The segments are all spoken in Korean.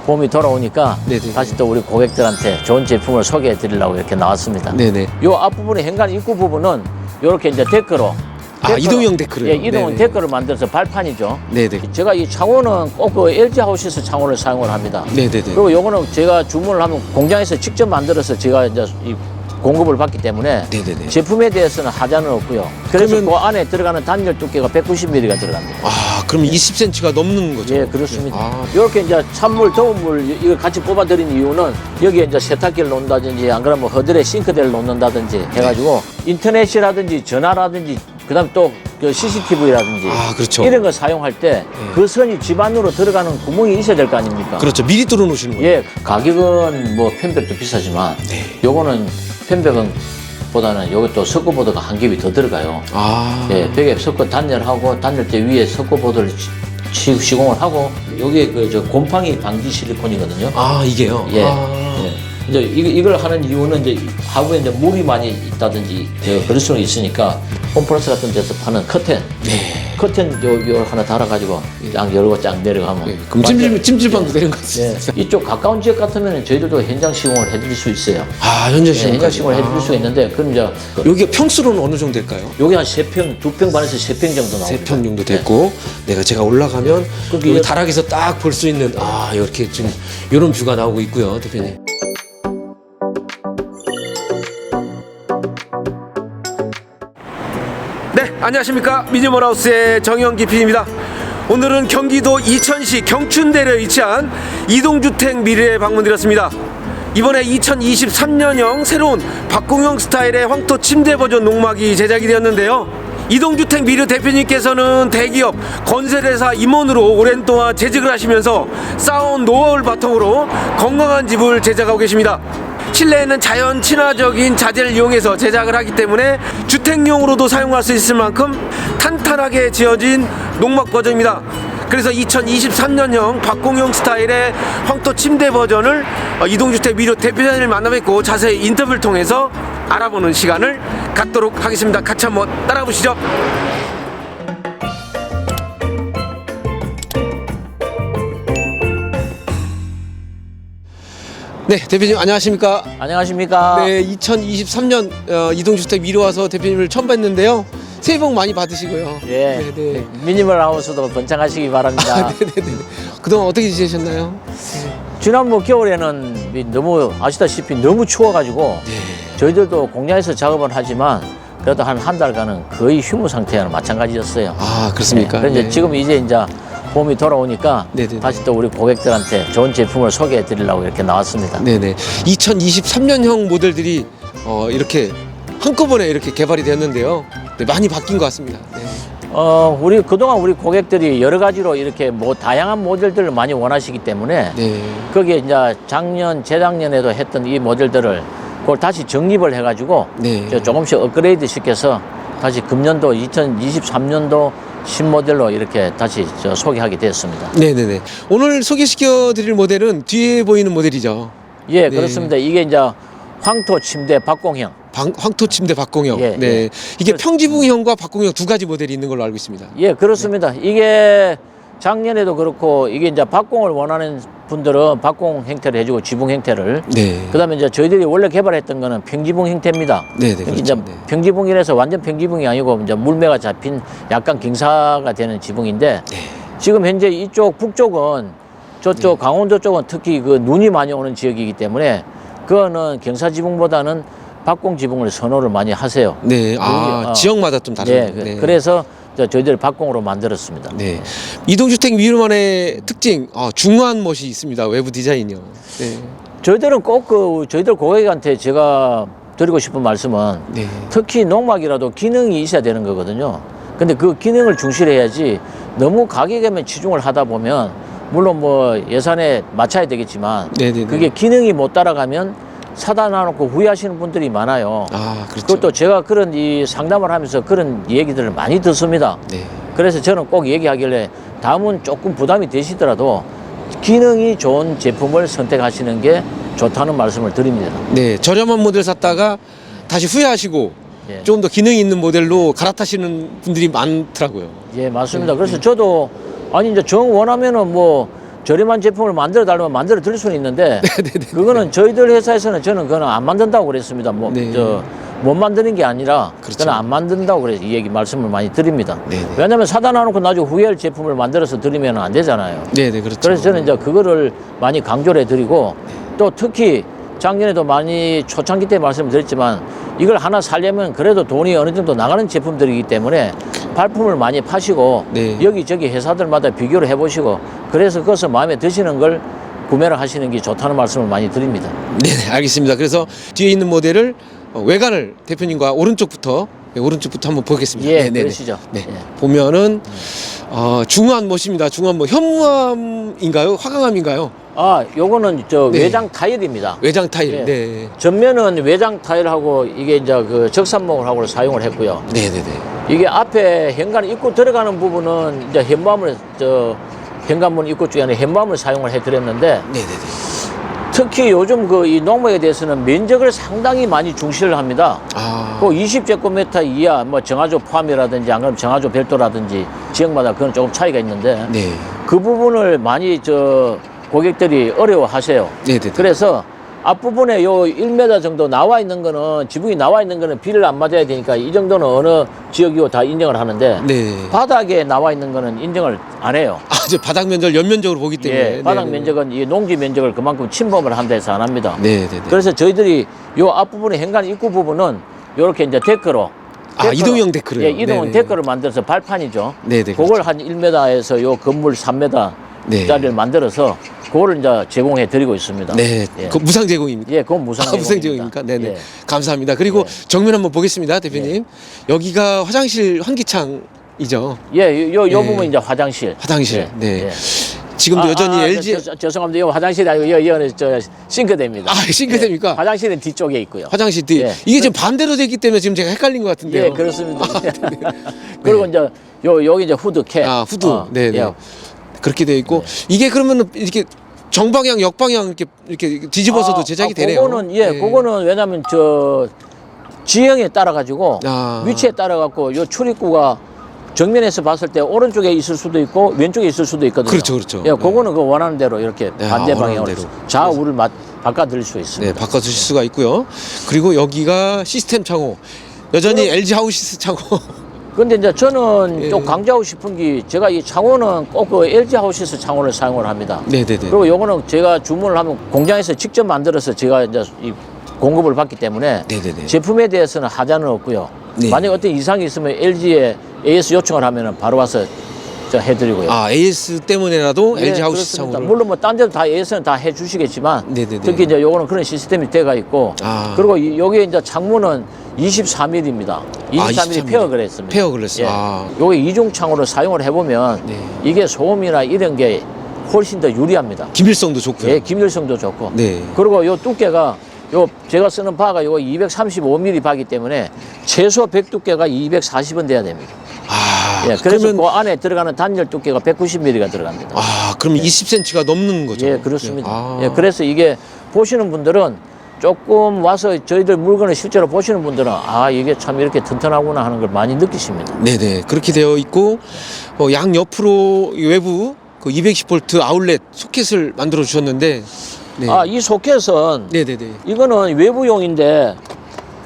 봄이 돌아오니까 네네. 다시 또 우리 고객들한테 좋은 제품을 소개해 드리려고 이렇게 나왔습니다. 네네. 요 앞부분에 현관 입구 부분은 이렇게 이제 데크로. 이동형 데크를. 예, 이동형 데크를 만들어서 발판이죠. 네네. 제가 이 창호는 꼭 그 LG 하우스에서 창호를 사용을 합니다. 네네네. 그리고 요거는 제가 주문을 하면 공장에서 직접 만들어서 제가 이제 이 공급을 받기 때문에 네네네. 제품에 대해서는 하자는 없고요. 그래서 그러면- 그 안에 들어가는 단열 두께가 190mm가 들어갑니다. 아, 그럼 20cm가 넘는 거죠? 예, 그렇습니다. 아, 이렇게 이제 찬물, 더운 물 이걸 같이 뽑아드린 이유는 여기에 이제 세탁기를 놓는다든지 안 그러면 허들에 싱크대를 놓는다든지 해가지고 인터넷이라든지 전화라든지 그다음 또 그 CCTV라든지 아, 그렇죠. 이런 거 사용할 때 그 선이 집 안으로 들어가는 구멍이 있어야 될 거 아닙니까? 그렇죠. 미리 뚫어 놓으시는 거예요. 예, 가격은 뭐 펜백도 비싸지만 네. 요거는 펜백은 보다는 요게 또 석고보드가 한 겹이 더 들어가요. 아. 예, 벽에 석고 단열하고 단열대 위에 석고보드를 시공을 하고 여기에 그 저 곰팡이 방지 실리콘이거든요. 아, 이게요? 예. 아. 예. 이제 이걸 하는 이유는 이제 하부에 이제 물이 많이 있다든지 그럴 수는 있으니까 홈플러스 같은 데서 파는 커튼. 커튼 요 하나 달아가지고 쫙 열고 쫙 내려가면. 예. 그럼 찜질방도 되는 거 예. 같아요. 이쪽 가까운 지역 같으면 저희들도 현장 시공을 해드릴 수 있어요. 아, 현재 예, 시험. 현장 시공을 해드릴 수가 있는데 그럼 이제 여기가 평수로는 어느 정도 될까요? 여기 한 3평, 2평 반에서 3평 정도 나옵니다. 3평 정도 됐고, 내가 제가 올라가면 거기 여기 다락에서 딱 볼 수 있는, 아, 이렇게 지금 이런 뷰가 나오고 있고요, 대표님. 네, 안녕하십니까. 미니멀하우스의 정영기 PD입니다. 오늘은 경기도 이천시 경춘대로에 위치한 이동주택 미래에 방문드렸습니다. 이번에 2023년형 새로운 박공형 스타일의 황토 침대 버전 농막이 제작이 되었는데요. 이동주택 미르 대표님께서는 대기업 건설회사 임원으로 오랜 동안 재직을 하시면서 쌓아온 노하우를 바탕으로 건강한 집을 제작하고 계십니다. 실내에는 자연 친화적인 자재를 이용해서 제작을 하기 때문에 주택용으로도 사용할 수 있을 만큼 탄탄하게 지어진 농막 버전입니다. 그래서 2023년형 박공형 스타일의 황토 침대 버전을 이동주택 미르 대표자님을 만나뵙고 자세히 인터뷰를 통해서 알아보는 시간을 갖도록 하겠습니다. 같이 한번 따라가 보시죠. 네, 대표님 안녕하십니까? 안녕하십니까? 네, 2023년 이동주택 미르 와서 대표님을 처음 뵀는데요. 새해 복 많이 받으시고요. 예. 네, 네. 미니멀 하우스도 번창하시기 바랍니다. 네네네. 그동안 어떻게 지내셨나요? 지난 뭐 겨울에는 너무 아시다시피 너무 추워가지고 저희들도 공장에서 작업을 하지만 그래도 한 달간은 거의 휴무 상태와는 마찬가지였어요. 아, 그렇습니까? 그런데 네. 지금 이제 봄이 돌아오니까 네네네. 다시 또 우리 고객들한테 좋은 제품을 소개해 드리려고 이렇게 나왔습니다. 네네. 2023년형 모델들이 이렇게 한꺼번에 이렇게 개발이 되었는데요. 네, 많이 바뀐 것 같습니다. 네. 우리 그동안 우리 고객들이 여러 가지로 이렇게 뭐 다양한 모델들을 많이 원하시기 때문에 네. 거기에 이제 작년, 재작년에도 했던 이 모델들을 그걸 다시 정립을 해가지고 네. 조금씩 업그레이드 시켜서 다시 금년도 2023년도 신모델로 이렇게 다시 소개하게 되었습니다. 네네네. 오늘 소개시켜 드릴 모델은 뒤에 보이는 모델이죠. 예, 네. 그렇습니다. 이게 이제 황토 침대 박공형. 황토 침대 박공형. 예, 네. 예. 이게 평지붕형과 박공형 두 가지 모델이 있는 걸로 알고 있습니다. 예, 그렇습니다. 이게 작년에도 그렇고 이게 이제 박공을 원하는 분들은 박공 형태를 해주고 지붕 형태를. 네. 그다음에 이제 저희들이 원래 개발했던 거는 평지붕 형태입니다. 네네. 그렇죠. 이제 네. 평지붕이라서 완전 평지붕이 아니고 이제 물매가 잡힌 약간 경사가 되는 지붕인데 네. 지금 현재 이쪽 북쪽은 저쪽 강원도 쪽은 특히 그 눈이 많이 오는 지역이기 때문에 그거는 경사 지붕보다는 박공 지붕을 선호를 많이 하세요. 네. 아, 지역마다 좀 예, 다르네요. 그래서 저희들이 박공으로 만들었습니다. 네. 이동주택 미르만의 특징, 중후한 멋이 있습니다. 외부 디자인이요. 네. 저희들은 꼭 저희들 고객한테 제가 드리고 싶은 말씀은 네. 특히 농막이라도 기능이 있어야 되는 거거든요. 근데 그 기능을 중시해야지 너무 가격에만 치중을 하다 보면 물론 뭐 예산에 맞춰야 되겠지만 네네네. 그게 기능이 못 따라가면 사다 놔놓고 후회하시는 분들이 많아요. 아, 그렇죠. 그것도 제가 그런 이 상담을 하면서 그런 얘기들을 많이 듣습니다. 네. 그래서 저는 꼭 얘기하길래 다음은 조금 부담이 되시더라도 기능이 좋은 제품을 선택하시는 게 좋다는 말씀을 드립니다. 네. 저렴한 모델 샀다가 다시 후회하시고 예. 좀 더 기능이 있는 모델로 갈아타시는 분들이 많더라고요. 예, 맞습니다. 그래서 저도 아니 이제 정 원하면은 뭐 저렴한 제품을 만들어 달라면 만들어 드릴 수는 있는데 네네네. 그거는 저희들 회사에서는 저는 그거는 안 만든다고 그랬습니다. 뭐, 네. 못 만드는 게 아니라 그렇죠. 그건 안 만든다고 그래서 이 얘기 말씀을 많이 드립니다. 네네. 왜냐하면 사다 놔놓고 나중에 후회할 제품을 만들어서 드리면 안 되잖아요. 네네, 그렇죠. 그래서 저는 이제 그거를 많이 강조를 해드리고 또 특히 작년에도 많이 초창기 때 말씀드렸지만 이걸 하나 살려면 그래도 돈이 어느 정도 나가는 제품들이기 때문에 발품을 많이 파시고 네. 여기저기 회사들마다 비교를 해보시고 그래서 그것을 마음에 드시는 걸 구매를 하시는 게 좋다는 말씀을 많이 드립니다. 네네, 알겠습니다. 그래서 뒤에 있는 모델을 외관을 대표님과 오른쪽부터 한번 보겠습니다. 예, 네네네. 그러시죠. 네, 예. 보면은 중화못입니다. 중화못 현무암인가요? 화강암인가요? 아, 요거는 저 네. 외장 타일입니다. 외장 타일. 예. 네. 전면은 외장 타일하고 이게 이제 그 적산목을 하고 사용을 했고요. 네네네. 이게 앞에 현관 입구 들어가는 부분은 이제 현무암을 현관문 입구 쪽에 현무암을 사용을 해드렸는데 네네네. 특히 요즘 그 이 농목에 대해서는 면적을 상당히 많이 중시를 합니다. 그 20제곱미터 이하 뭐 정화조 포함이라든지 안 그러면 정화조 별도라든지 지역마다 그건 조금 차이가 있는데 네. 그 부분을 많이 고객들이 어려워하세요. 네네네. 그래서 앞부분에 요 1m 정도 나와 있는 거는 지붕이 나와 있는 거는 비를 안 맞아야 되니까 이 정도는 어느 지역이고 다 인정을 하는데 네. 바닥에 나와 있는 거는 인정을 안 해요. 이제 바닥 면적 연면적으로 보기 때문에. 예, 바닥 네네. 면적은 이 농지 면적을 그만큼 침범을 한다 해서 안 합니다. 네네네. 그래서 저희들이 요 앞부분의 현관 입구 부분은 요렇게 이제 데크로 이동형 데크로요. 예, 이동형 네네. 데크를 만들어서 발판이죠. 네네, 그걸 그렇죠. 한 1m에서 요 건물 3m 네. 짜리를 만들어서 그거를 이제 제공해 드리고 있습니다. 네. 예. 그 무상 제공입니까? 예, 그건 무상 제공입니다. 무상 제공입니까? 네네. 예. 감사합니다. 그리고 네. 정면 한번 보겠습니다, 대표님. 여기가 화장실 환기창이죠. 예, 요 예. 부분 이제 화장실. 화장실. 예, 네. 예. 지금도 여전히 LG 죄송합니다. 이 화장실이 아니고 이거는 싱크대입니다. 싱크대입니까? 예, 화장실은 뒤쪽에 있고요. 화장실 뒤. 예. 이게 지금 반대로 됐기 때문에 지금 제가 헷갈린 것 같은데요. 예, 그렇습니다. 그리고 이제 여기 이제 후드캡. 후드. 네, 네. 예. 그렇게 되어 있고 이게 그러면은 이렇게 정방향, 역방향 이렇게 뒤집어서도 제작이 되네요. 그거는 그거는 왜냐면 지형에 따라 가지고 위치에 따라 갖고 요 출입구가 정면에서 봤을 때 오른쪽에 있을 수도 있고 왼쪽에 있을 수도 있거든요. 그렇죠, 그렇죠. 예, 그거는 그 원하는 대로 이렇게 네, 반대 원하는 방향으로 대로. 좌우를 바꿔드릴 수 있습니다. 네, 바꿔 주실 수가 있고요. 그리고 여기가 시스템 창호. 여전히 LG 하우시스 창호. 근데 이제 저는 예. 좀 강조하고 싶은 게 제가 이 창호는 꼭 그 LG 하우시스 창호를 사용을 합니다. 네네네. 그리고 요거는 제가 주문을 하면 공장에서 직접 만들어서 제가 이제 이 공급을 받기 때문에 네네네. 제품에 대해서는 하자는 없고요. 네. 만약 어떤 이상이 있으면 LG에 AS 요청을 하면은 바로 와서 저 해드리고요. AS 때문에라도 예, LG 하우시스 그렇습니다. 창호를. 물론 뭐 딴 데도 다 AS는 다 해주시겠지만 네네네. 특히 이제 요거는 그런 시스템이 돼가 있고 그리고 여기에 이제 창문은 24mm입니다. 24mm 페어글 했습니다. 페어글 했어요. 예. 요게 이중 창호를 사용을 해보면 네. 이게 소음이나 이런 게 훨씬 더 유리합니다. 기밀성도 좋고요. 예, 기밀성도 좋고. 네. 그리고 요 두께가 제가 쓰는 바가 요거 235mm 바기 때문에 최소 백 두께가 240은 돼야 됩니다. 예, 그래서 그러면 그 안에 들어가는 단열 두께가 190mm가 들어갑니다. 그럼 20cm가 넘는 거죠. 예, 그렇습니다. 예, 그래서 이게 보시는 분들은 조금 와서 저희들 물건을 실제로 보시는 분들은 이게 참 이렇게 튼튼하구나 하는 걸 많이 느끼십니다. 네네. 그렇게 되어 있고 양 옆으로 외부 그 210V 아울렛 소켓을 만들어 주셨는데 네. 이 소켓은 네네네. 이거는 외부용인데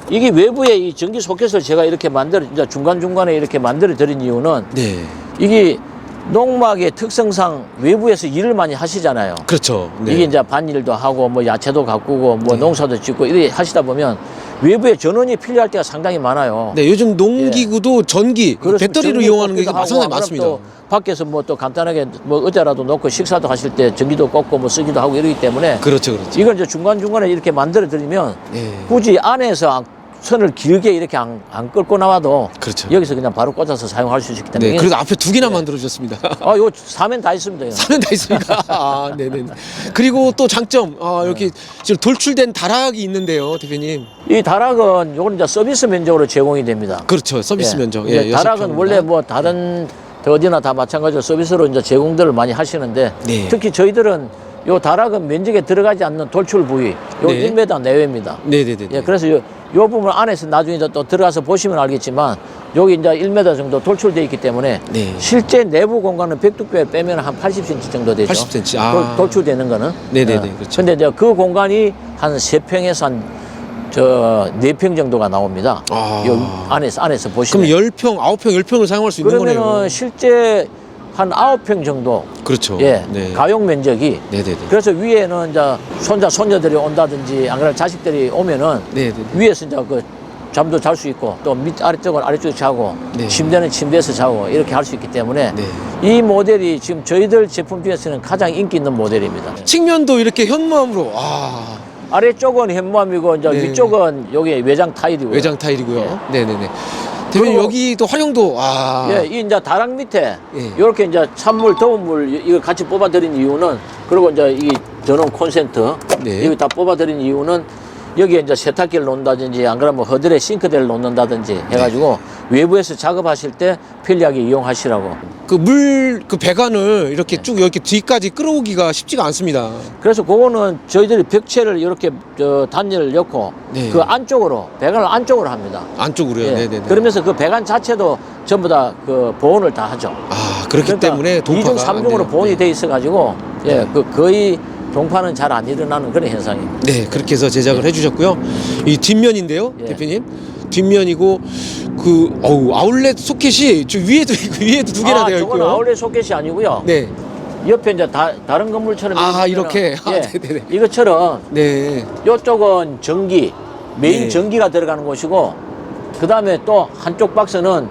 이게 외부에 이 전기 소켓을 제가 이렇게 이제 중간중간에 이렇게 만들어 드린 이유는 네. 이게 농막의 특성상 외부에서 일을 많이 하시잖아요. 그렇죠. 네. 이게 이제 밭일도 하고 뭐 야채도 가꾸고 뭐 농사도 짓고 이렇게 하시다 보면 외부에 전원이 필요할 때가 상당히 많아요. 네, 요즘 농기구도 전기 배터리로 이용하는 게 상당히 많습니다. 또 밖에서 뭐 또 간단하게 뭐 의자라도 놓고 식사도 하실 때 전기도 꽂고 뭐 쓰기도 하고 이러기 때문에 그렇죠. 이걸 이제 중간중간에 이렇게 만들어 드리면 네. 굳이 안에서 선을 길게 이렇게 안 끌고 나와도 그렇죠. 여기서 그냥 바로 꽂아서 사용할 수 있기 때문에 네, 그래서 앞에 두 개나 만들어 주셨습니다. 요 사면 다 있습니다. 이거. 사면 다 있습니까? 네네. 그리고 또 장점, 이렇게 지금 돌출된 다락이 있는데요, 대표님. 이 다락은 요건 이제 서비스 면적으로 제공이 됩니다. 그렇죠, 서비스 면적. 예, 여섯 다락은 평입니다. 원래 뭐 다른 어디나 다 마찬가지로 서비스로 이제 제공들을 많이 하시는데 네. 특히 저희들은 요 다락은 면적에 들어가지 않는 돌출 부위 요 네. 1m 내외입니다. 네네네. 예, 그래서 요 부분 안에서 나중에 또 들어가서 보시면 알겠지만 여기 이제 1m 정도 돌출되어 있기 때문에 네. 실제 내부 공간은 벽두께 빼면 한 80cm 정도 되죠. 80cm. 아. 돌출되는 거는. 네네네, 그렇죠. 근데 이제 그 공간이 한 3평에서 한 4평 정도가 나옵니다. 아. 요 안에서 보시면. 그럼 10평, 9평, 10평을 사용할 수 있는 그러면은 거네요. 실제 한 9평 정도. 그렇죠. 예. 네. 가용 면적이. 네네네. 그래서 위에는 이제 손자, 손녀들이 온다든지 안 그러면 자식들이 오면은 네네. 위에서 이제 그 잠도 잘 수 있고 또 아래쪽은 아래쪽에 자고 네. 침대는 침대에서 자고 이렇게 할 수 있기 때문에 네. 이 모델이 지금 저희들 제품 중에서는 가장 인기 있는 모델입니다. 측면도 이렇게 현무암으로. 아. 아래쪽은 현무암이고 이제 네. 위쪽은 여기 외장 타일이고요. 외장 타일이고요. 네네네. 대표님 그리고- 여기도 활용도 아. 예, 이 이제 다락 밑에 예. 이렇게 이제 찬물, 더운 물 이거 같이 뽑아드린 이유는 그리고 이제 이 전원 콘센트 네. 이거 다 뽑아드린 이유는 여기에 이제 세탁기를 놓는다든지 안 그러면 허들에 싱크대를 놓는다든지 해가지고 외부에서 작업하실 때 편리하게 이용하시라고. 그 배관을 이렇게 쭉 이렇게 뒤까지 끌어오기가 쉽지가 않습니다. 그래서 그거는 저희들이 벽체를 이렇게 단열을 넣고 네. 그 안쪽으로 배관을 안쪽으로 합니다. 안쪽으로요. 예. 네네네. 그러면서 그 배관 자체도 전부 다 그 보온을 다 하죠. 아 그렇기 때문에 동파가 2중, 3중으로 안 돼요. 보온이 네. 돼 있어가지고 예, 그 거의 동파는 잘 안 일어나는 그런 현상입니다. 네, 그렇게 해서 제작을 해주셨고요. 이 뒷면인데요, 예. 대표님. 뒷면이고 아울렛 소켓이 저 위에도 있고 위에도 두 개나 되어 저건 있고요. 아울렛 소켓이 아니고요. 네, 옆에 이제 다른 건물처럼 아, 있으면은, 이렇게? 아, 예, 네네네. 이것처럼 네, 이쪽은 전기 메인 네. 전기가 들어가는 곳이고 그 다음에 또 한쪽 박스는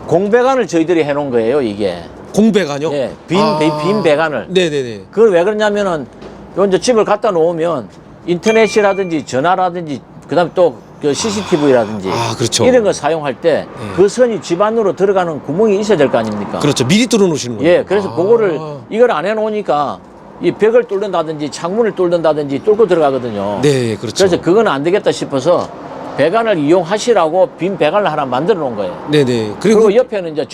공배관을 저희들이 해놓은 거예요. 이게 공배관요. 예, 빈 배관을. 네네네. 그걸 왜 그러냐면은 요 이제 집을 갖다 놓으면 인터넷이라든지 전화라든지 그다음에 또 그 CCTV라든지 아, 그렇죠. 이런 거 사용할 때 그 선이 집 안으로 들어가는 구멍이 있어야 될 거 아닙니까? 그렇죠. 미리 뚫어 놓으시는 거예요. 예, 그래서 그거를 이걸 안 해놓으니까 이 벽을 뚫는다든지 창문을 뚫는다든지 뚫고 들어가거든요. 네, 그렇죠. 그래서 그건 안 되겠다 싶어서 배관을 이용하시라고 빈 배관을 하나 만들어 놓은 거예요. 네네. 그리고, 그리고 옆에는 이제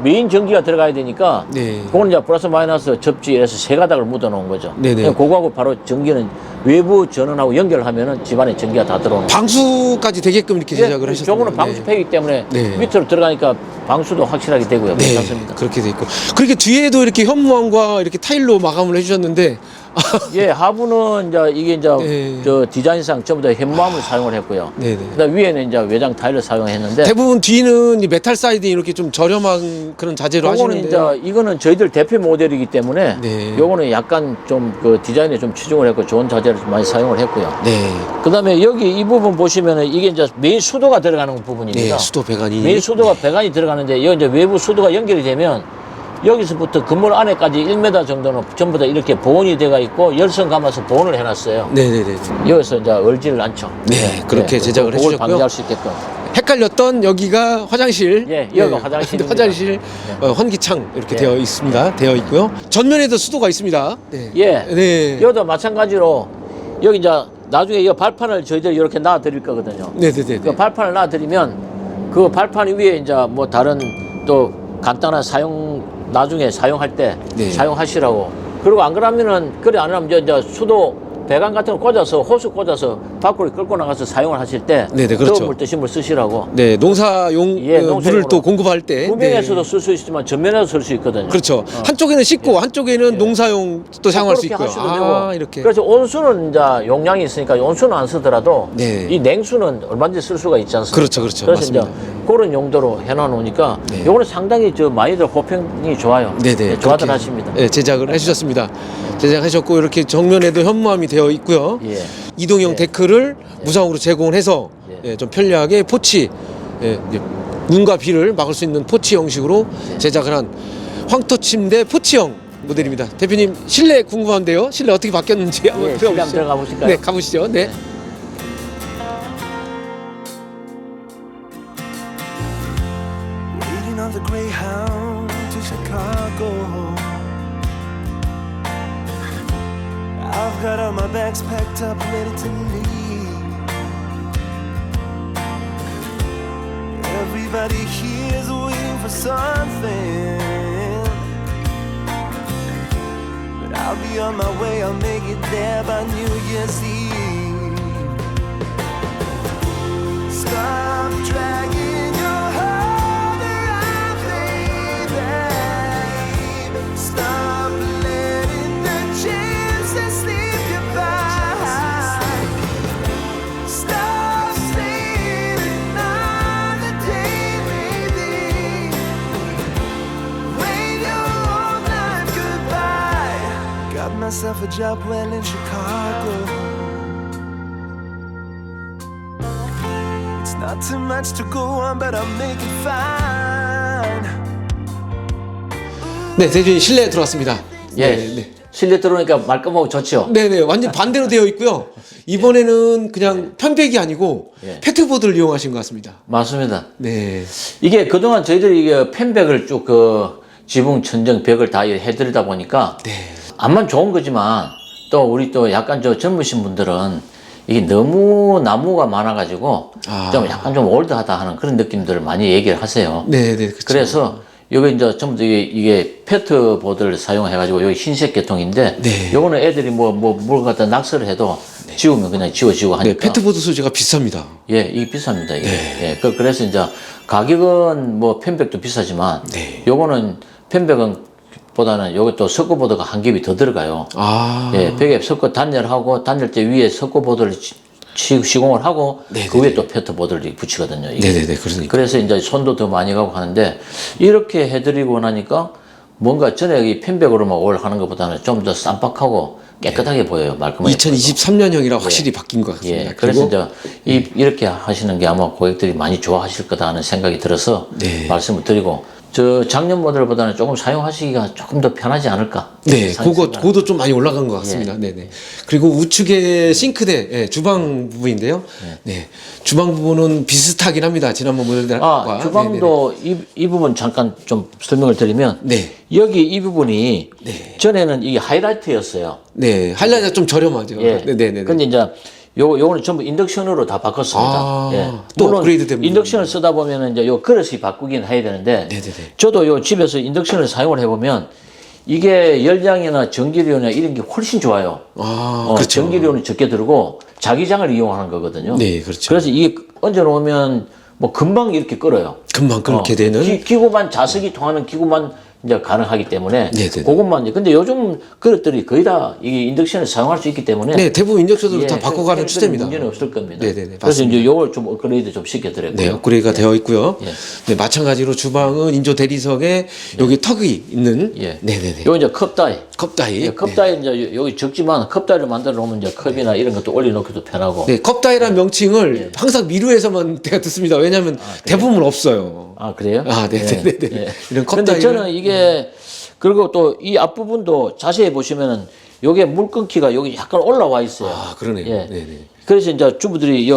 메인 전기가 들어가야 되니까 네. 그건 이제 플러스 마이너스 접지 이래서 세 가닥을 묻어 놓은 거죠. 네네. 그거하고 바로 전기는 외부 전원하고 연결하면은 집안에 전기가 다 들어오는 거죠. 방수까지 되게끔 이렇게 제작을 하셨습니다. 저거는 방수팩이기 때문에 네. 밑으로 들어가니까 방수도 확실하게 되고요. 네, 괜찮습니다. 그렇게 돼 있고. 그렇게 뒤에도 이렇게 현무암과 이렇게 타일로 마감을 해주셨는데 예, 하부는 이제 이게 이제 네. 저 디자인상 전부 다 현무암을 사용을 했고요. 네네. 그다음 위에는 이제 외장 타일을 사용했는데 대부분 뒤는 이 메탈 사이딩 이렇게 좀 저렴한 그런 자재로 요거는 하시는데 이제 이거는 저희들 대표 모델이기 때문에 네. 요거는 약간 좀 그 디자인에 좀 치중을 했고 좋은 자재를 좀 많이 사용을 했고요. 네. 그다음에 여기 이 부분 보시면은 이게 이제 메인 수도가 들어가는 부분입니다. 네, 수도 배관이 메인 수도가 배관이 들어가는데 여기 이제 외부 수도가 연결이 되면 여기서부터 건물 안에까지 1m 정도는 전부 다 이렇게 보온이 돼가 있고 열선 감아서 보온을 해놨어요. 네네네. 여기서 이제 얼지를 않죠. 네, 그렇게 제작을 그걸 해주셨고요. 방지할 수 있게끔. 헷갈렸던 여기가 화장실. 예, 여기가 화장실입니다. 화장실 환기창 이렇게 예. 되어 있습니다. 되어 있고요. 전면에도 수도가 있습니다. 네. 예. 네. 여기도 마찬가지로 여기 이제 나중에 이 발판을 저희들이 이렇게 놔 드릴 거거든요. 네네네. 그 발판을 놔 드리면 그 발판 위에 이제 뭐 다른 또 간단한 나중에 사용할 때 네. 사용하시라고. 그리고 안 그러면은 그래 안 하면 이제 수도 배관 같은 거 꽂아서 호수 꽂아서 밖으로 끌고 나가서 사용을 하실 때 네네, 그렇죠. 더운 물 뜨신 물 쓰시라고. 네, 농사용 예, 물을 농사용으로. 또 공급할 때 후면에서도 네. 쓸 수 있지만 전면에도 쓸 수 있거든요. 그렇죠. 한쪽에는 씻고 한쪽에는 농사용 또 사용할 수 그렇게 있고요. 하셔도 되고. 이렇게. 그래서 온수는 이제 용량이 있으니까 온수는 안 쓰더라도 네. 이 냉수는 얼마든지 쓸 수가 있지 않습니까? 그렇죠, 그렇죠. 그래서 맞습니다. 이제 그런 용도로 해놔 놓으니까 네. 요거는 상당히 많이들 호평이 좋아요. 네네. 좋아들 그렇게, 하십니다. 네, 제작을 해주셨습니다. 제작하셨고 이렇게 정면에도 현무암이 되어 있고요. 예. 이동형 데크를 무상으로 제공을 해서 예. 좀 편리하게 포치, 이제 눈과 비를 막을 수 있는 포치 형식으로 제작을 한 황토 침대 포치형 모델입니다. 대표님 실내 궁금한데요. 실내 어떻게 바뀌었는지 한번 예, 실내 한번 들어보시죠. 들어가 보실까요? 네, 가보시죠. 네. Waiting on the Greyhound to Chicago. I've got all my bags packed up, ready to leave. Everybody here's waiting for something, but I'll be on my way, I'll make it there by New Year's Eve. Stop dragging your heart. job well in Chicago. It's not too much to go on, but I'll make it fine. 네, 대주인 실내에 들어왔습니다. 예. 네. 실내 들어오니까 말끔하고 좋죠. 네네, 완전 반대로 되어 있고요. 이번에는 그냥 편백이 아니고 예. 페트보드를 이용하신 것 같습니다. 맞습니다. 네. 이게 그동안 저희들이 이게 펜백을 쭉 그 지붕, 천정, 벽을 다 해드리다 보니까 네. 암만 좋은 거지만 또 우리 또 약간 저 젊으신 분들은 이게 너무 나무가 많아가지고 좀 약간 좀 올드하다 하는 그런 느낌들을 많이 얘기를 하세요. 네네. 그쵸. 그래서 요게 이제 전부 다 이게 페트보드를 사용해가지고 여기 흰색 계통인데 네. 요거는 애들이 뭘 갖다 낙서를 해도 지우면 그냥 지워지고 하니까. 네, 페트보드 소재가 비쌉니다. 예, 이게 비쌉니다. 이게. 네. 예, 그래서 이제 가격은 뭐 펜백도 비싸지만 네. 요거는 펜백은 보다는 요게 또 석고보드가 한 겹이 더 들어가요. 아. 예, 벽에 석고 단열하고 단열대 위에 석고보드를 시공을 하고 네네네. 그 위에 또 페트보드를 붙이거든요. 이게. 네네네. 그러니까. 그래서 이제 손도 더 많이 가고 하는데 이렇게 해드리고 나니까 뭔가 전에 이 펜백으로만 올 하는 것보다는 좀 더 쌈박하고 깨끗하게 보여요. 말끔하게. 2023년형이라 확실히 바뀐 것 같습니다. 예, 그래서 그리고 이제 이렇게 하시는 게 아마 고객들이 많이 좋아하실 거다 하는 생각이 들어서 네. 말씀을 드리고 저 작년 모델보다는 조금 사용하시기가 조금 더 편하지 않을까. 네, 생각이 그거도 좀 많이 올라간 것 같습니다. 예. 네네. 그리고 우측에 싱크대, 예, 주방 부분인데요. 네, 주방 부분은 비슷하긴 합니다. 지난번 모델과. 주방도 이 부분 잠깐 좀 설명을 드리면 네. 여기 이 부분이 네. 전에는 이게 하이라이트였어요. 네, 하이라이트가 좀 저렴하죠. 예. 네네네. 근데 이제 요거는 전부 인덕션으로 다 바꿨습니다. 아, 예. 또 물론 업그레이드 된 인덕션을 쓰다 보면은 이제 요 그릇이 바꾸긴 해야 되는데 네네네. 저도 요 집에서 인덕션을 사용을 해보면 이게 열량이나 전기료나 이런 게 훨씬 좋아요. 아, 그렇죠. 전기료는 적게 들고 자기장을 이용하는 거거든요. 네, 그렇죠. 그래서 이게 얹어 놓으면 뭐 금방 이렇게 끓어요. 금방 끓게 되는. 기구만 자석이 통하는 기구만 이제 가능하기 때문에 네네네. 그것만 이제 근데 요즘 그릇들이 거의 다 이게 인덕션을 사용할 수 있기 때문에 네, 대부분 인덕션으로 예, 다 바꿔가는 큰 추세입니다. 문제는 없을 겁니다. 네네네, 그래서 이제 요걸 좀 업그레이드 좀 시켜드렸고요. 네, 업그레이드가 되어 있고요. 예. 네, 마찬가지로 주방은 인조 대리석에 여기 턱이 있는. 예. 네네네. 요 이제 컵다이. 컵다이. 예, 컵다이 이제 여기 적지만 컵다이를 만들어 놓으면 이제 컵이나 이런 것도 올려놓기도 편하고. 네, 컵다이라는 명칭을 항상 미루에서만 제가 듣습니다. 왜냐하면 대부분 없어요. 아, 그래요? 아, 네네네. 예. 이런 근데 컵다이를. 저는 이게 그리고 또 이 앞부분도 자세히 보시면은 요게 물 끊기가 여기 약간 올라와 있어요. 아, 그러네요. 예. 네네. 그래서 이제 주부들이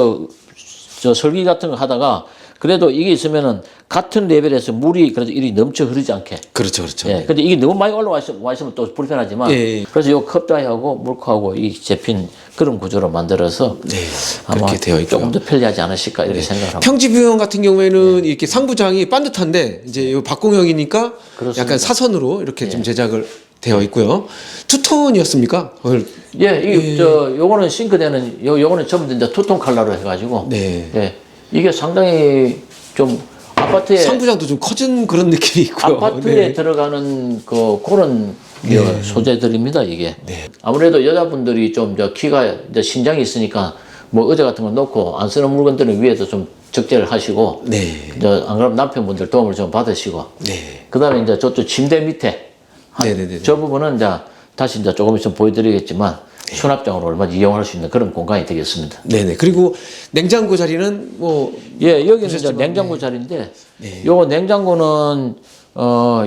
저 설기 같은 거 하다가 그래도 이게 있으면은 같은 레벨에서 물이 그래도 이리 넘쳐 흐르지 않게. 그렇죠, 그렇죠. 예. 근데 이게 너무 많이 올라와 있으면 또 불편하지만. 예. 그래서 요 컵다이하고 물컵하고 이 제핀 그런 구조로 만들어서. 네, 아마 그렇게 되어 있고요. 조금 더 편리하지 않으실까 이렇게 생각합니다. 평지뷰형 같은 경우에는 이렇게 상부장이 반듯한데 이제 요 박공형이니까 그렇습니다. 약간 사선으로 이렇게 좀 제작을 되어 있고요. 투톤이었습니까? 예, 요거는 싱크대는 요거는 전부 다 이제 투톤 컬러로 해가지고. 네. 예. 이게 상당히 좀 아파트에 상부장도 좀 커진 그런 느낌이 있고요. 아파트에 네. 들어가는 그런 소재들입니다, 이게. 네. 아무래도 여자분들이 좀 키가 이제 신장이 있으니까 뭐 의자 같은 거 놓고 안 쓰는 물건들은 위에도 좀 적재를 하시고. 네. 이제 안 그러면 남편분들 도움을 좀 받으시고. 네. 그 다음에 이제 저쪽 침대 밑에. 네네네. 저 부분은 이제 다시 이제 조금 있으면 보여드리겠지만 수납장으로 얼마나 이용할 수 있는 그런 공간이 되겠습니다. 네네. 그리고 냉장고 자리는 뭐 예, 여기는 이제 냉장고 자리인데, 요거 냉장고는,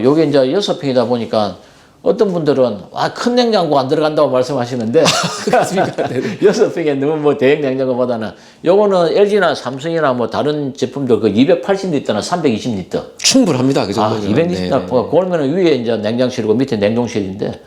요게 이제 6평이다 보니까 어떤 분들은, 큰 냉장고 안 들어간다고 말씀하시는데, 그렇습니까? 네네. 6평에 너무 뭐 대형 냉장고보다는, 요거는 LG나 삼성이나 뭐 다른 제품들 그 280리터나 320리터. 충분합니다. 그 정도면. 200리터. 그러면 위에 이제 냉장실이고 밑에 냉동실인데,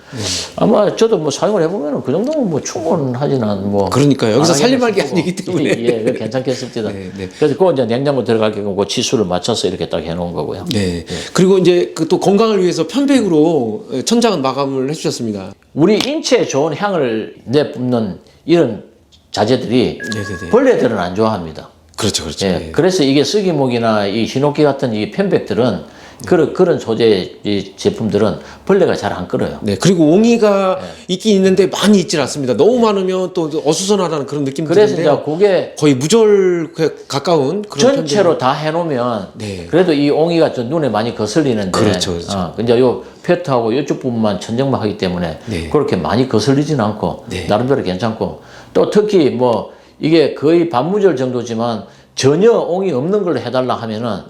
아마 저도 뭐 사용을 해보면 그 정도면 뭐 충분하지는 뭐. 그러니까요. 여기서 안 살림할 게 하겠고. 아니기 때문에. 예, 그 괜찮겠습니다. 네, 네. 그래서 그거 이제 냉장고 들어갈 경우 그 치수를 맞춰서 이렇게 딱 해놓은 거고요. 네. 그리고 이제 그 또 건강을 위해서 편백으로 천장은 마감을 해주셨습니다. 우리 인체에 좋은 향을 내뿜는 이런 자재들이 네네네. 벌레들은 안 좋아합니다. 그렇죠, 그렇죠. 예, 예. 그래서 이게 쓰기목이나 이 히노키 같은 이 편백들은 그런 소재의 이 제품들은 벌레가 잘 안 끌어요. 네, 그리고 옹이가 있긴 있는데 많이 있질 않습니다. 너무 많으면 또 어수선하다는 그런 느낌이 그래서 드는데요. 이제 그게 거의 무절에 가까운 그런 전체로 다 해놓으면 네. 그래도 이 옹이가 좀 눈에 많이 거슬리는데 그렇죠, 그렇죠. 근데 요 페트하고 이쪽 부분만 천정만 하기 때문에 네. 그렇게 많이 거슬리지는 않고 네. 나름대로 괜찮고 또 특히 뭐 이게 거의 반무절 정도지만 전혀 옹이 없는 걸로 해달라 하면은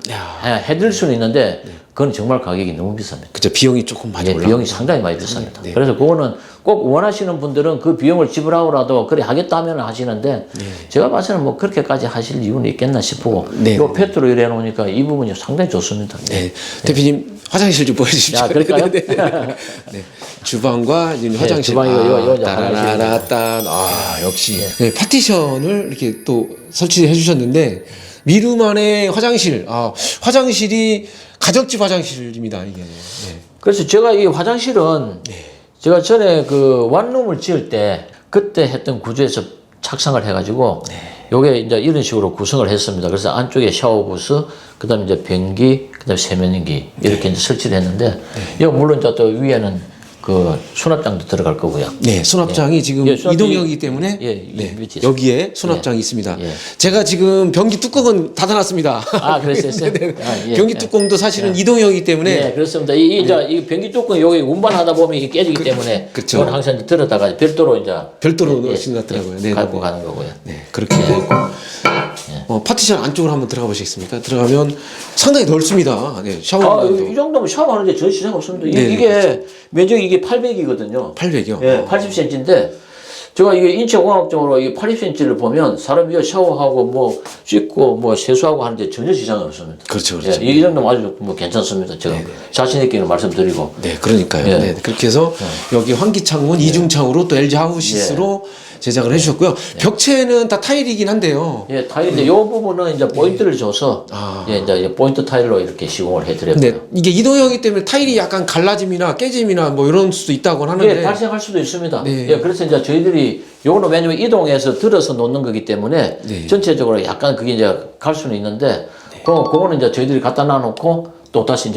해드릴 수는 있는데 그건 정말 가격이 너무 비쌉니다. 그죠, 비용이 조금 많이 올라. 비용이 상당히 많이 비쌉니다. 네. 그래서 그거는 꼭 원하시는 분들은 그 비용을 지불하고라도 그래 하겠다 하면 하시는데 제가 봐서는 뭐 그렇게까지 하실 이유는 있겠나 싶고 네. 요 페트로 이래 놓으니까 이 부분이 상당히 좋습니다. 네, 대표님 화장실 좀 보여주십시오. 야, 그럴까요? 네. 주방과 이제 화장실. 주방이고 요 이제 따라라따. 역시. 네, 파티션을 이렇게 또 설치해 주셨는데 미루만의 화장실. 화장실이 가정집 화장실입니다, 이게. 네. 그래서 제가 이 화장실은 제가 전에 그 원룸을 지을 때 그때 했던 구조에서 착상을 해가지고 요게 이제 이런 식으로 구성을 했습니다. 그래서 안쪽에 샤워 부스, 그다음에 이제 변기, 그다음에 세면기 이렇게 이제 설치를 했는데 요 물론 이제 또 위에는 그 수납장도 들어갈 거고요. 네, 수납장이 지금 예, 수납장이- 이동형이기 때문에 이 밑에 있습니다. 여기에 수납장이 있습니다. 예. 제가 지금 변기 뚜껑은 닫아놨습니다. 그랬어요? 변기 뚜껑도 사실은 이동형이기 때문에 네, 그렇습니다. 이제 이 변기 뚜껑 여기 운반하다 보면 이게 깨지기 때문에 그쵸. 그건 항상 이제 들었다가 별도로 이제 별도로 넣으신 것 같더라고요. 네, 갖고 네. 가는 거고요. 네, 그렇게 되어 있고. 파티션 안쪽으로 한번 들어가 보시겠습니까? 들어가면 상당히 넓습니다. 네, 샤워도 이 정도면 샤워하는데 전 시장 없습니다. 네, 이게 면적이 이게 800이거든요. 800이요. 예, 80cm인데 제가 이게 인체공학적으로 이 80cm를 보면 사람이 샤워하고 뭐 씻고 뭐 세수하고 하는데 전혀 지장이 없습니다. 그렇죠, 그렇죠. 이 정도면 아주 뭐 괜찮습니다. 제가 자신 있게는 말씀드리고. 네, 그러니까요. 예. 네, 그렇게 해서 여기 환기창문 이중창으로 또 LG 하우시스로 제작을 해주셨고요. 벽체는 다 타일이긴 한데요. 예, 타일인데 이 부분은 이제 포인트를 줘서 이제 포인트 타일로 이렇게 시공을 해드렸고요. 근데 이게 이동형이기 때문에 타일이 약간 갈라짐이나 깨짐이나 뭐 이런 수도 있다고 하는데. 예, 발생할 수도 있습니다. 네. 예, 그래서 이제 저희들이 요거는 왜냐면 이동해서 들어서 놓는 거기 때문에 네. 전체적으로 약간 그게 이제 갈 수는 있는데 그거는 이제 저희들이 갖다 놔놓고 또 다시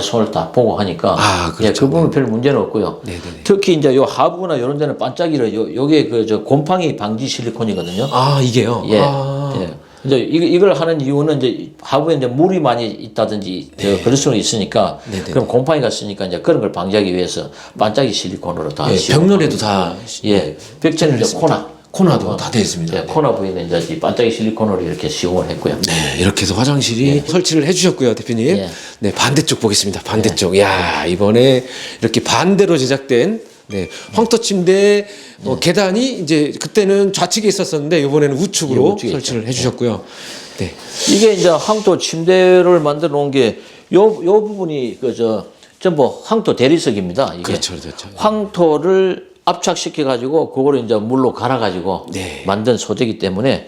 손을 다 보고 하니까 그렇죠. 예, 그 부분은 별 문제는 없고요. 네네네. 특히 이제 요 하부나 이런 데는 반짝이를 요게 그 저 곰팡이 방지 실리콘이거든요. 이게요? 예. 예. 이제 이걸 하는 이유는 이제 하부에 이제 물이 많이 있다든지 그럴 수는 있으니까 네네. 그럼 곰팡이가 쓰니까 이제 그런 걸 방지하기 위해서 반짝이 실리콘으로 다 예, 씌우고. 벽면에도 다. 예. 벽체는 이제 코너도 다 되어 있습니다. 예, 코너 부위는 이제 이 반짝이 실리콘으로 이렇게 시공을 했고요. 네, 이렇게 해서 화장실이 설치를 해주셨고요, 대표님. 예. 네, 반대쪽 보겠습니다. 반대쪽. 야, 이번에 이렇게 반대로 제작된 황토 침대 계단이 이제 그때는 좌측에 있었었는데 이번에는 우측으로 예, 우측에 설치를 해주셨고요. 네, 이게 이제 황토 침대를 만들어 놓은 게 요 부분이 전부 황토 대리석입니다. 이게 그렇죠. 황토를 압착시켜 가지고 그거를 이제 물로 갈아 가지고 네. 만든 소재이기 때문에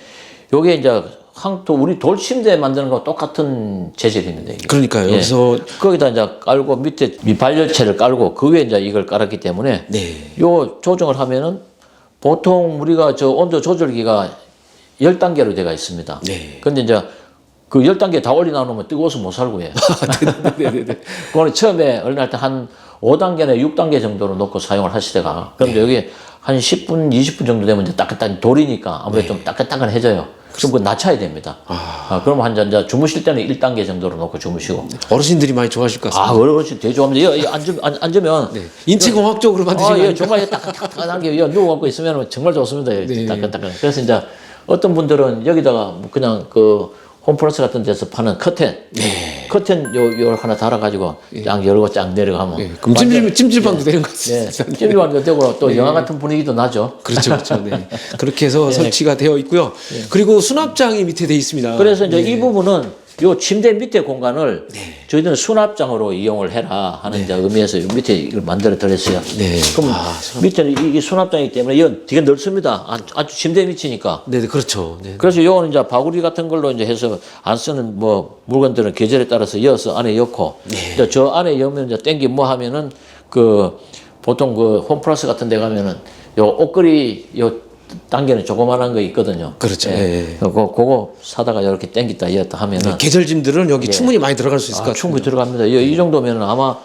요게 이제 황토 우리 돌 침대 만드는 거 똑같은 재질입니다. 이게. 그러니까요. 예. 그래서 거기다 이제 깔고 밑에 미발열체를 깔고 그 위에 이제 이걸 깔았기 때문에 네. 요 조정을 하면은 보통 우리가 저 온도 조절기가 10단계로 되어 있습니다. 네. 근데 이제 그 10단계 다 올려 놓으면 뜨거워서 못 살고요. 네네네. 그거는 처음에 얼마나 한 5단계나 6단계 정도로 놓고 사용을 하시다가 그런데 여기 한 10분, 20분 정도 되면 이제 따끈따끈 돌이니까 아무래도 좀 따끈따끈해져요. 그럼 그거 낮춰야 됩니다. 그러면 한 이제 주무실 때는 1단계 정도로 놓고 주무시고. 어르신들이 많이 좋아하실 것 같습니다. 어르신 되게 좋아합니다. 앉으면. 인체공학적으로 만드시면 예, 정말 따끈따끈한 게 누워갖고 있으면 정말 좋습니다. 네. 따끈따끈. 그래서 이제 어떤 분들은 여기다가 그냥 그 홈플러스 같은 데서 파는 커튼. 커튼 요 하나 달아가지고 쫙 열고 쫙 내려가면. 그럼 찜질방도 되는 것 같습니다. 예, 찜질방도 되고 또 영화 같은 분위기도 나죠. 그렇죠. 네. 그렇게 해서 설치가 되어 있고요. 그리고 수납장이 밑에 되어 있습니다. 그래서 이제 이 부분은 요 침대 밑에 공간을 저희들은 수납장으로 이용을 해라 하는 이제 의미에서 요 밑에 이걸 만들어 드렸어요. 네. 그럼 밑에는 이게 수납장이기 때문에 이건 되게 넓습니다. 아주 침대 밑이니까. 네, 그렇죠. 네. 그래서 요거는 이제 바구리 같은 걸로 이제 해서 안 쓰는 뭐 물건들은 계절에 따라서 이어서 안에 넣고 이제 저 안에 넣으면 이제 땡기 뭐 하면은 그 보통 그 홈플러스 같은 데 가면은 요 옷걸이 요 단계는 조그만한 거 있거든요. 그렇죠. 예. 그거 사다가 이렇게 당겼다 이었다 하면은 네, 계절짐들은 여기 충분히 많이 들어갈 수 있을 것 같아요. 충분히 들어갑니다. 이 정도면은 아마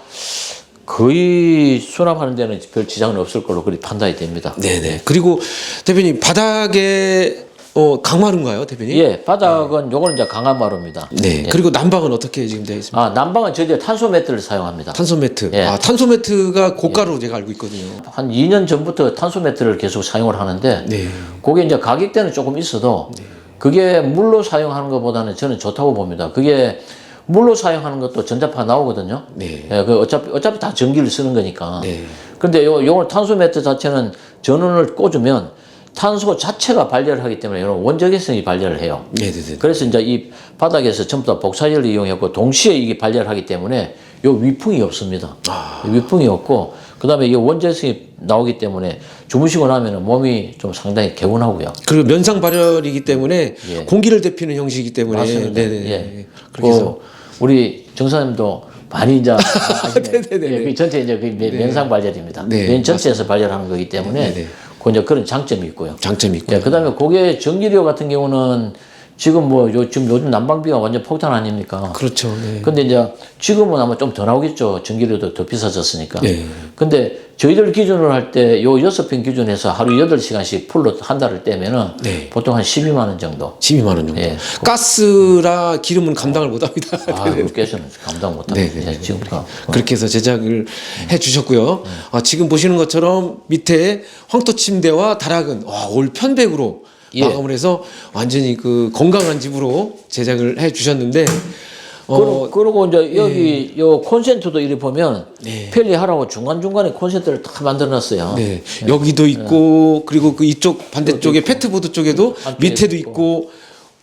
거의 수납하는 데는 별 지장은 없을 걸로 그렇게 판단이 됩니다. 네네. 그리고 대표님 바닥에 강마루인가요, 대표님? 예, 바닥은 요거는 이제 강한 마루입니다. 네. 예. 그리고 난방은 어떻게 지금 되어 있습니까? 난방은 저희들 탄소 매트를 사용합니다. 탄소 매트. 예. 탄소 매트가 고가로 제가 알고 있거든요. 한 2년 전부터 탄소 매트를 계속 사용을 하는데 네. 그게 이제 가격대는 조금 있어도 그게 물로 사용하는 것보다는 저는 좋다고 봅니다. 그게 물로 사용하는 것도 전자파 나오거든요. 네. 예, 그 어차피 다 전기를 쓰는 거니까. 네. 근데 요걸 탄소 매트 자체는 전원을 꽂으면 탄소 자체가 발열을 하기 때문에 이런 원적외성이 발열을 해요. 네네네. 그래서 이제 이 바닥에서 전부 다 복사열을 이용했고 동시에 이게 발열하기 때문에 요 위풍이 없습니다. 위풍이 없고 그다음에 이 원적외성이 나오기 때문에 주무시고 나면은 몸이 좀 상당히 개운하고요. 그리고 면상 발열이기 때문에 예. 공기를 대피는 형식이기 때문에. 맞습니다. 네네. 예. 그렇게 해서. 우리 정사님도 많이 이제 아시네. 네네네. 예, 그 전체 이제 그 면상 발열입니다. 네, 면 전체에서 발열하는 거기 때문에 네네. 그 이제 그런 장점이 있고요. 장점이 있고. 예, 그다음에 그게 전기료 같은 경우는 지금 지금 요즘 난방비가 완전 폭탄 아닙니까? 그렇죠. 네. 근데 이제 지금은 아마 좀 더 나오겠죠. 전기료도 더 비싸졌으니까. 네. 근데 저희들 기준으로 할 때 요 6평 기준에서 하루 8시간씩 풀로 한 달을 떼면은 네. 보통 한 12만 원 정도. 12만 원 정도. 예. 가스라 기름은 감당을 못 합니다. 육개서는 감당 못 합니다. 네네. 지금부터. 그렇게 해서 제작을 해 주셨고요. 지금 보시는 것처럼 밑에 황토 침대와 다락은 올 편백으로 예. 마감을 해서 완전히 그 건강한 집으로 제작을 해 주셨는데 그리고 이제 여기 요 콘센트도 이리 보면 네. 편리하라고 중간중간에 콘센트를 다 만들어 놨어요. 네. 여기도 있고 그리고 그 이쪽 반대쪽에 페트보드 쪽에도 밑에도 있고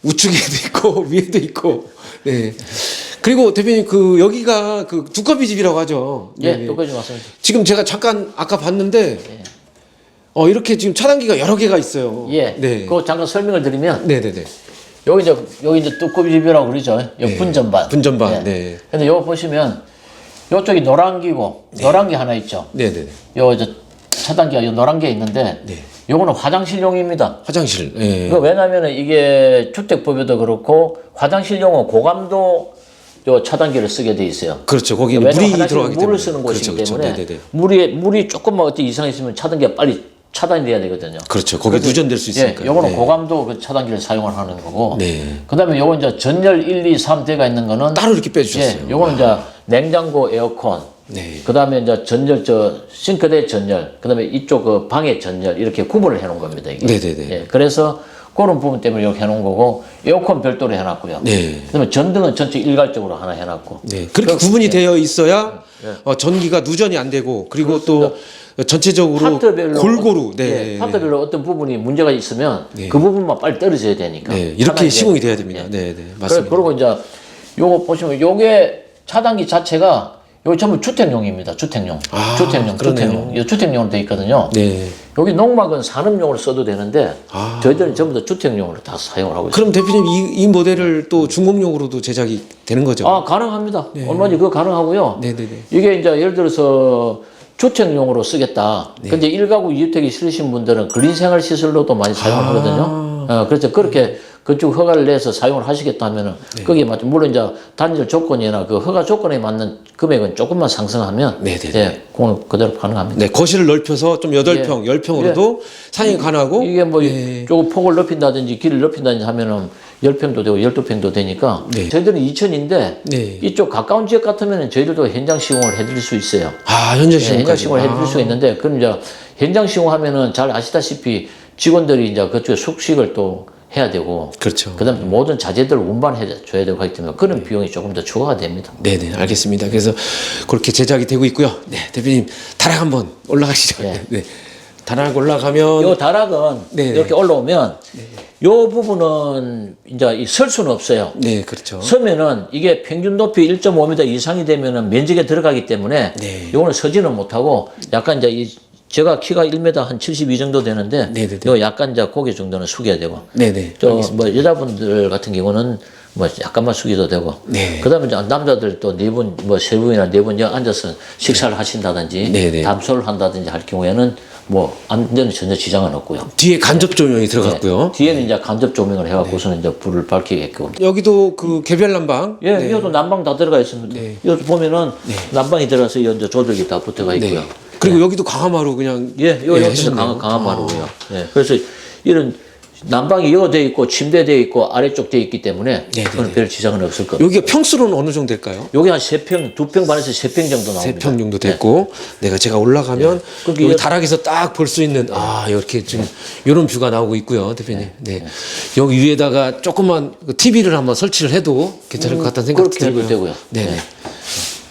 우측에도 있고 위에도 있고. 네. 그리고 대표님 그 여기가 그 두꺼비 집이라고 하죠. 예, 네. 똑같이 맞습니다. 지금 제가 잠깐 아까 봤는데 이렇게 지금 차단기가 여러 개가 있어요. 예. 네. 그거 잠깐 설명을 드리면 네네네. 여기 이제 뚜껑 집이라고 그러죠. 요 분전반. 분전반. 예. 네. 근데 요거 보시면 요쪽이 노란 기고 노란 게 하나 있죠. 네네네. 요 이제 차단기가 요 노란 게 있는데 네. 요거는 화장실용입니다. 화장실. 예. 왜냐면은 이게 주택법에도 그렇고 화장실용은 고감도 요 차단기를 쓰게 돼 있어요. 그렇죠. 거기는 왜냐면 물이 화장실은 들어가기 때문에. 물을 쓰는 곳이기 그렇죠, 때문에 네네네. 물이 조금만 어떤 이상이 있으면 차단기가 빨리 차단이 돼야 되거든요. 그렇죠. 거기 누전될 수 있으니까. 예, 요거는 고감도 그 차단기를 사용을 하는 거고. 네. 그다음에 요건 이제 전열 1, 2, 3대가 있는 거는 따로 이렇게 빼주셨어요. 예, 요거는 이제 냉장고, 에어컨. 네. 그다음에 이제 전열 싱크대 전열. 그다음에 이쪽 그 방의 전열 이렇게 구분을 해 놓은 겁니다, 이게. 네네네. 예, 그래서 그런 부분 때문에 이렇게 해 놓은 거고 에어컨 별도로 해 놨고요. 네. 그다음에 전등은 전체 일괄적으로 하나 해 놨고. 네. 그렇게 구분이 되어 있어야 전기가 누전이 안 되고 그리고 또 전체적으로 파트별로 골고루 네. 예, 파트별로 어떤 부분이 문제가 있으면 네. 그 부분만 빨리 떨어져야 되니까. 네. 이렇게 차단이 시공이 돼야 돼야 됩니다. 예. 네, 네. 맞습니다. 그리고 이제 요거 보시면 요게 차단기 자체가 요거 전부 주택용입니다. 주택용. 주택용. 그러네요. 이 주택용으로 되어 있거든요. 네. 여기 농막은 산업용으로 써도 되는데 저희들은 전부 다 주택용으로 다 사용을 하고 있습니다. 그럼 대표님 이 모델을 또 중공용으로도 제작이 되는 거죠? 가능합니다. 얼마든지 그거 가능하고요. 네네네. 이게 이제 예를 들어서 주택용으로 쓰겠다. 근데 1가구 2주택이 싫으신 분들은 근린생활시설로도 많이 사용하거든요. 그래서 그렇게 그쪽 허가를 내서 사용을 하시겠다 하면은 거기에 맞죠. 물론 이제 단절 조건이나 그 허가 조건에 맞는 금액은 조금만 상승하면 네네네. 예, 그건 그대로 가능합니다. 네, 거실을 넓혀서 좀 8평, 10평으로도 사용이 가능하고 이게 뭐 네. 조금 폭을 넓힌다든지 길을 넓힌다든지 하면은 10평도 되고 12평도 되니까 네. 저희들은 2층인데 네. 이쪽 가까운 지역 같으면 저희들도 현장 시공을 해드릴 수 있어요. 현재 예, 현장 시공까지. 시공을 해드릴 수가 있는데 그럼 이제 현장 시공하면은 잘 아시다시피 직원들이 이제 그쪽에 숙식을 또 해야 되고 그렇죠. 그다음에 모든 자재들을 운반해 줘야 되고 하기 때문에 그런 비용이 조금 더 추가가 됩니다. 네네, 알겠습니다. 그래서 그렇게 제작이 되고 있고요. 네, 대표님 다락 한번 올라가시죠. 네. 네. 다락 올라가면 요 다락은 네. 이렇게 올라오면 요 부분은 이제 설 수는 없어요. 네, 그렇죠. 서면은 이게 평균 높이 1.5m 이상이 되면은 면적에 들어가기 때문에 네. 요거는 서지는 못하고 약간 이제 제가 키가 1m 한 72 정도 되는데 네네네. 요 약간 이제 고개 정도는 숙여야 되고 네네. 저 뭐 여자분들 같은 경우는 뭐 약간만 숙여도 되고. 네. 그다음에 이제 남자들 또 네 분, 뭐 세 분이나 네 분 앉아서 식사를 하신다든지 네. 담소를 한다든지 할 경우에는 뭐 안전에 전혀 지장은 없고요. 뒤에 간접 조명이 들어갔고요. 뒤에는 이제 간접 조명을 해갖고서는 이제 불을 밝히게끔. 여기도 그 개별 난방. 예, 이것도 난방 다 들어가 있습니다. 여기 보면은 난방이 들어가서 이제 조절기 다 붙어가 있고요. 그리고 여기도 강화마루 그냥 이거 옆에서 해주셨네요. 강화마루고요. 예, 그래서 이런 난방이 여기 돼 있고 침대 돼 있고 아래쪽 돼 있기 때문에 그건 별 지장은 없을 겁니다. 여기가 평수로는 어느 정도 될까요? 여기 한 3평, 2평 반에서 3평 정도 나옵니다. 3평 정도 됐고 내가 제가 올라가면 그게 여기 다락에서 딱 볼 수 있는 이렇게 지금 이런 뷰가 나오고 있고요, 대표님. 네. 여기 위에다가 조그만 TV를 한번 설치를 해도 괜찮을 것 같다는 생각이 그렇게 해도 들고요. 되고요. 네.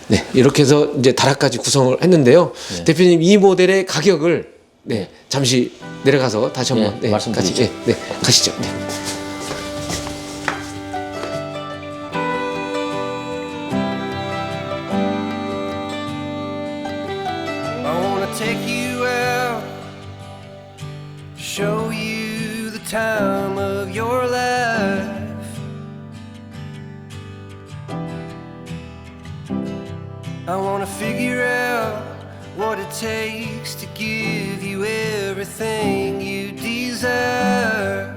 네, 이렇게 해서 이제 다락까지 구성을 했는데요. 대표님 이 모델의 가격을 잠시 내려가서 다시 한번 말씀드리죠. 같이 가시죠. 네. I wanna take you out, show you the time of your life. I wanna figure out what it takes to give you everything you desire.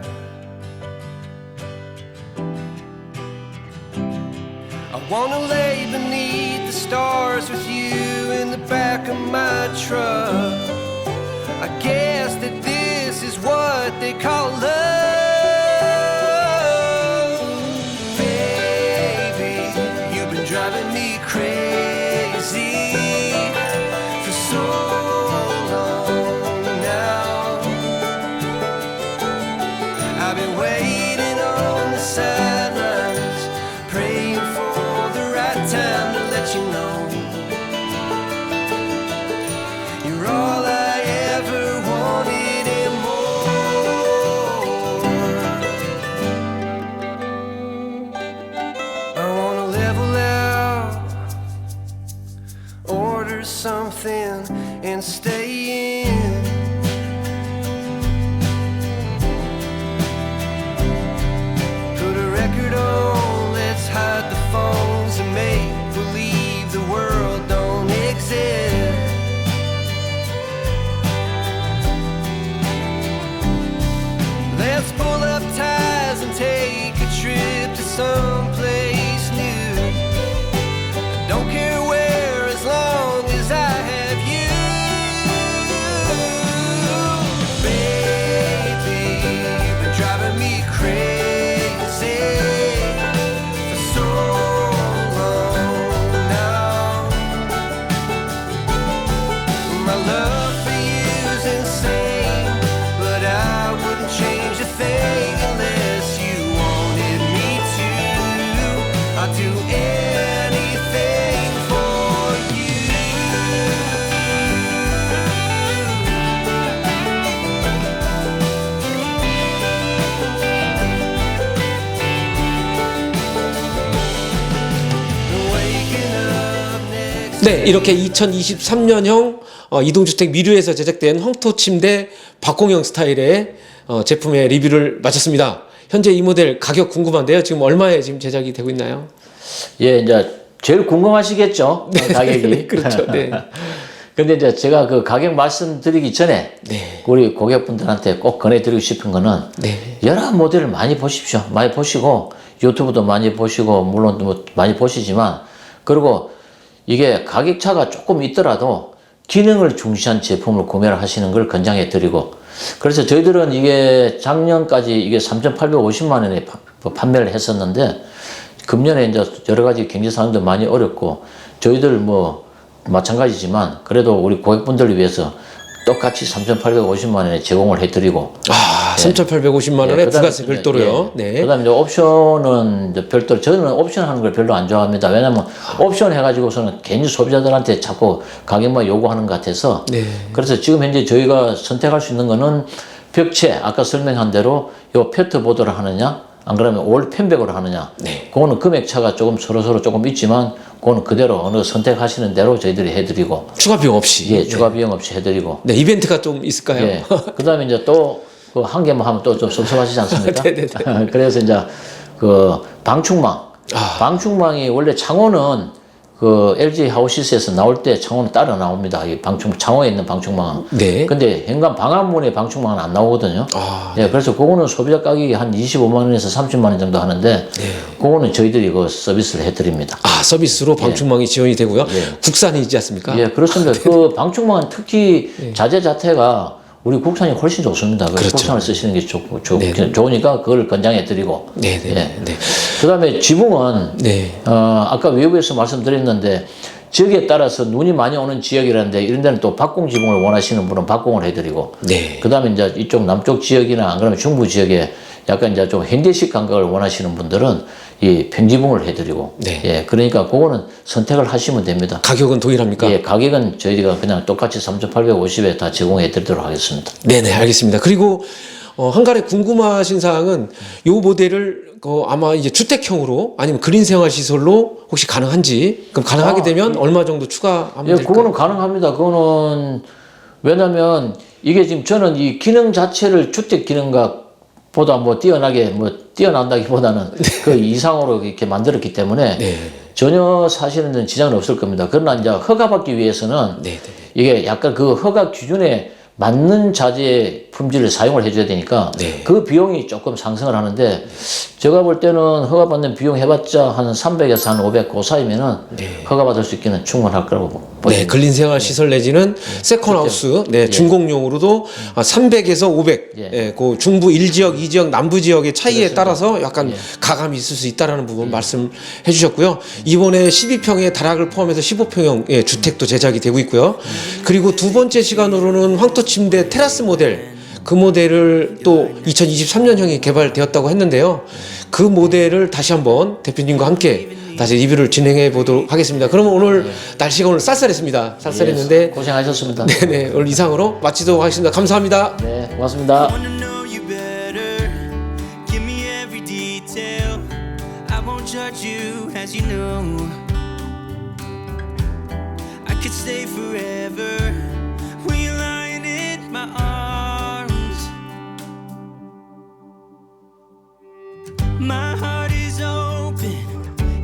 I wanna lay beneath the stars with you in the back of my truck. I guess that this is what they call love. Baby, you've been driving me crazy for so long now. I've been waiting on the sidelines, praying for the right time to let you know you're all I ever wanted and more. I wanna level out, order something and stay in. Put a record on, let's hide the phones and make believe the world don't exist. Let's pull up ties and take a trip to someplace new. Don't care where, as long as I have you. Baby, you've been driving me crazy for so long now. My love for you's insane, but I wouldn't change a thing unless you wanted me to. I'd do anything for you. Waking up next. 네, 이렇게 2023년형 이동주택 미르에서 제작된 헝토 침대 박공형 스타일의 제품의 리뷰를 마쳤습니다. 현재 이 모델 가격 궁금한데요. 지금 얼마에 지금 제작이 되고 있나요? 예, 이제 제일 궁금하시겠죠? 가격이. 그렇죠. 네. 근데 이제 제가 그 가격 말씀드리기 전에 우리 고객분들한테 꼭 권해드리고 싶은 거는 여러 모델을 많이 보십시오. 많이 보시고 유튜브도 많이 보시고 물론 뭐 많이 보시지만 그리고 이게 가격 차가 조금 있더라도 기능을 중시한 제품을 구매를 하시는 걸 권장해 드리고 그래서 저희들은 이게 작년까지 이게 3,850만 원에 판매를 했었는데 금년에 이제 여러 가지 경제 상황도 많이 어렵고 저희들 뭐 마찬가지지만 그래도 우리 고객분들을 위해서 똑같이 3,850만 원에 제공을 해드리고 3,850만 원에 부가세 별도로요. 네. 그다음에 이제 옵션은 이제 별도로 저는 옵션 하는 걸 별로 안 좋아합니다. 왜냐면 옵션 해가지고서는 괜히 소비자들한테 자꾸 가격만 요구하는 것 같아서 그래서 지금 현재 저희가 선택할 수 있는 거는 벽체 아까 설명한 대로 요 페트보드를 하느냐 안 그러면 올 펜백으로 하느냐 그거는 금액 차가 조금 서로 조금 있지만 그거는 그대로 어느 선택하시는 대로 저희들이 해드리고 추가 비용 없이. 예 추가 비용 없이 해드리고 네, 이벤트가 좀 있을까요? 예. 그다음에 이제 또 그 한 개만 하면 또 좀 섭섭하시지 않습니까? 네네네. 그래서 이제 그 방충망. 아. 방충망이 원래 창호는 그 LG 하우시스에서 나올 때 창호는 따로 나옵니다. 이 창호에 있는 방충망은. 네. 근데 현관 방화문에 방충망은 안 나오거든요. 아. 네, 그래서 그거는 소비자 가격이 한 25만 원에서 30만 원 정도 하는데, 그거는 저희들이 그 서비스를 해드립니다. 아, 서비스로 방충망이 지원이 되고요. 국산이지 않습니까? 예, 그렇습니다. 그 방충망은 특히 자재 자태가 우리 국산이 훨씬 좋습니다. 그래서 그렇죠. 국산을 쓰시는 게 좋으니까 그걸 권장해드리고. 네네. 네. 그 다음에 지붕은, 네. 아까 외부에서 말씀드렸는데, 지역에 따라서 눈이 많이 오는 지역이라는데, 이런 데는 또 박공 지붕을 원하시는 분은 박공을 해드리고, 네. 그 다음에 이제 이쪽 남쪽 지역이나 안 그러면 중부 지역에 약간 이제 좀 현대식 감각을 원하시는 분들은 이 평지붕을 해드리고, 네. 예, 그러니까 그거는 선택을 하시면 됩니다. 가격은 동일합니까? 예, 가격은 저희가 그냥 똑같이 3,850에 다 제공해 드리도록 하겠습니다. 네네, 알겠습니다. 그리고 한 가지 궁금하신 사항은 요 모델을 아마 이제 주택형으로 아니면 그린 생활 시설로 혹시 가능한지, 그럼 가능하게 되면 얼마 정도 추가하면 예, 될까요? 그거는 가능합니다. 그거는 왜냐면 이게 지금 저는 이 기능 자체를 주택 기능각보다 뭐 뛰어난다기보다는 그 이상으로 이렇게 만들었기 때문에 네. 전혀 사실은 지장은 없을 겁니다. 그러나 이제 허가받기 위해서는 네. 이게 약간 그 허가 기준에 맞는 자재 품질을 사용을 해줘야 되니까 네. 그 비용이 조금 상승을 하는데 제가 볼 때는 허가받는 비용 해봤자 한 300에서 한 500 그 사이면은 허가받을 수 있기는 충분할 거라고 보입니다. 네, 근린 생활 시설 내지는 세컨하우스, 네, 중공용으로도 300에서 500, 예. 그 중부 1지역, 2지역, 남부 지역의 차이에 따라서 약간 가감이 있을 수 있다라는 부분 말씀해 주셨고요. 이번에 12평의 다락을 포함해서 15평형 주택도 제작이 되고 있고요. 그리고 두 번째 시간으로는 황토 침대 테라스 모델, 그 모델을 또 2023년형이 개발되었다고 했는데요. 그 모델을 다시 한번 대표님과 함께 다시 리뷰를 진행해 보도록 하겠습니다. 그러면 오늘 날씨가 오늘 쌀쌀했습니다. 쌀쌀했는데 고생하셨습니다. 네네, 오늘 이상으로 마치도록 하겠습니다. 감사합니다. 네, 고맙습니다. Wanna know you better. Give me every detail. I won't judge you, as you know. I could stay forever when you're lying in my arms. My heart is open.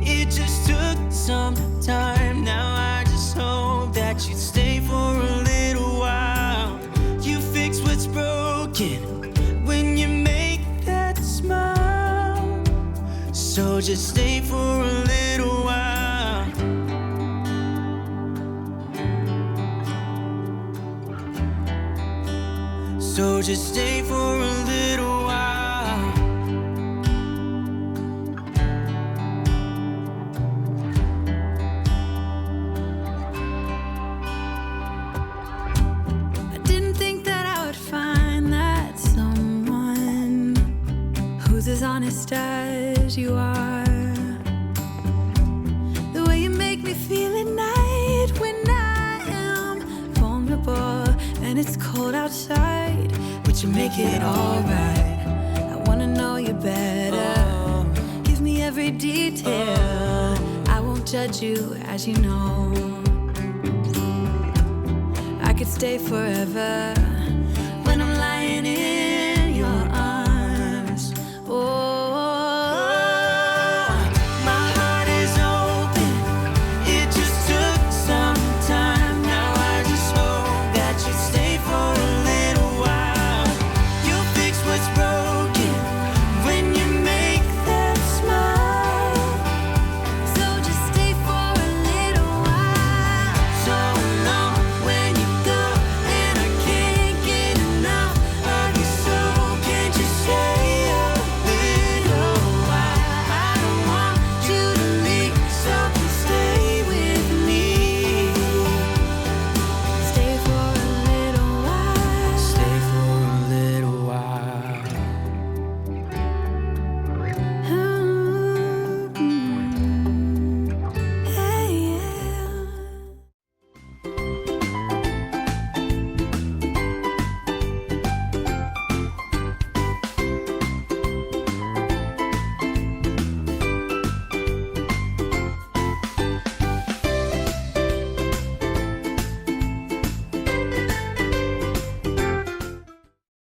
It just took some time. Now I just hope that you'd stay for a little while. You fix what's broken when you make that smile. So just stay for a little while. So just stay for a little while. I didn't think that I would find that someone who's as honest as you are. The way you make me feel at night when I am vulnerable and it's cold outside, but you make it alright. I wanna know you better. Give me every detail. I won't judge you, as you know. I could stay forever